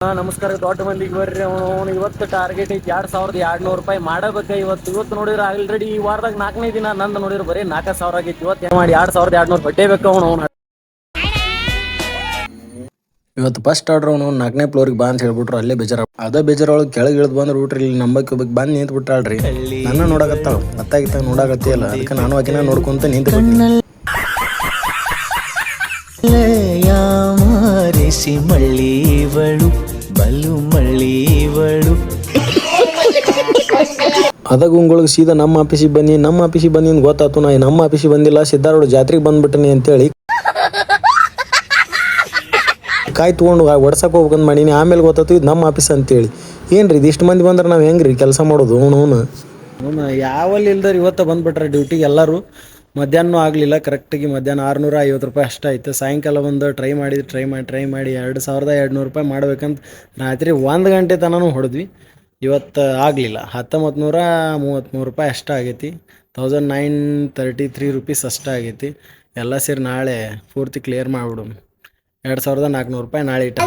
ನಮಸ್ಕಾರ ದೊಡ್ಡ ಮಂದಿಗೆ ಬರ್ರಿ. ಅವನು ಇವತ್ತು ಟಾರ್ಗೆಟ್ ಐತಿ 2200 ರೂಪಾಯಿ ಮಾಡಬೇಕು. ಇವತ್ತು ನೋಡಿದ್ರೆ ಆಲ್ರೆಡಿ ಈ ವಾರದಾಗ 4ನೇ ದಿನ ನಂದು ನೋಡಿದ್ರೆ ಬರೀ 4000 ಆಗೈತಿ. ಇವತ್ತು ಏನು ಮಾಡಿ 2200 ಬಡ್ಡೇಬೇಕು ಅವನು. ಇವತ್ತು ಫಸ್ಟ್ ಆರ್ಡ್ರ್ ಅವನು 4ನೇ ಫ್ಲೋರಿಗೆ ಬಾ ಅಂತ ಹೇಳ್ಬಿಟ್ರು. ಅಲ್ಲೇ ಬೇಜಾರ ಅದೇ ಬೇಜಾರೊಳಗೆ ಕೆಳಗೆ ಇಳಿದು ಬಂದ್ರೆ ಊಟ್ರಿ ಇಲ್ಲಿ ನಂಬಕ್ಕೆ ಹೋಗ್ಬೇಕು ಬಂದು ನಿಂತು ಬಿಟ್ಟಾಳ್ರಿ. ನನ್ನ ನೋಡಕತ್ತಾಳ ಅತ್ತಾಗಿತ್ತ ನೋಡಕತ್ತಿಯಲ್ಲ, ಅದಕ್ಕೆ ನಾನು ಆಕಿನ ನೋಡ್ಕೊಂತ ನಿಂತು ಮಾರಿಸಿ ಮಳ್ಳೀವಳು ಬಲು ಮಳ್ಳೀವಳು. ಅದ ಗುಂಗಳಿಗೆ ಸೀದಾ ನಮ್ಮ ಆಫೀಸಿಗೆ ಬನ್ನಿ ಅಂತ ಗೊತ್ತಾಯ್ತು. ನಾ ನಮ್ಮ ಆಫೀಸಿಗೆ ಬಂದಿಲ್ಲ, ಸಿದ್ದಾರೋಡ್ ಜಾತ್ರೆಗೆ ಬಂದ್ಬಿಟ್ಟಿನಿ ಅಂತೇಳಿ ಕಾಯಿ ತೊಗೊಂಡು ಒಡ್ಸಕ್ಕೆ ಹೋಗ್ಬೇಕಂತ ಮಾಡೀನಿ. ಆಮೇಲೆ ಗೊತ್ತಾಯ್ತು ಇದು ನಮ್ಮ ಆಫೀಸ್ ಅಂತೇಳಿ. ಏನ್ರಿ ಇದು ಇಷ್ಟು ಮಂದಿ ಬಂದ್ರೆ ನಾವು ಹೆಂಗ್ರಿ ಕೆಲಸ ಮಾಡೋದು? ಅವನು ಯಾವಲ್ಲಿ ಇಲ್ದಾರ ಇವತ್ತು ಬಂದ್ಬಿಟ್ರೆ ಡ್ಯೂಟಿಗೆ ಎಲ್ಲರೂ. ಮಧ್ಯಾಹ್ನ ಆಗಲಿಲ್ಲ, ಕರೆಕ್ಟಾಗಿ ಮಧ್ಯಾಹ್ನ 650 ರೂಪಾಯಿ ಅಷ್ಟಾಯಿತು. ಸಾಯಂಕಾಲ ಬಂದು ಟ್ರೈ ಮಾಡಿ 2200 ರೂಪಾಯಿ ಮಾಡ್ಬೇಕಂತ ರಾತ್ರಿ 1 ಗಂಟೆ ತನೂ ಹೊಡೆದ್ವಿ. ಇವತ್ತು ಆಗಲಿಲ್ಲ. 1933 ರೂಪಾಯಿ ಅಷ್ಟಾಗೈತಿ. 1933 ರುಪೀಸ್ ಅಷ್ಟಾಗೈತಿ. ಎಲ್ಲ ಸೇರಿ ನಾಳೆ ಪೂರ್ತಿ ಕ್ಲಿಯರ್ ಮಾಡಿಬಿಡು. 2400 ರೂಪಾಯಿ ನಾಳೆ ಇಟ್ಟು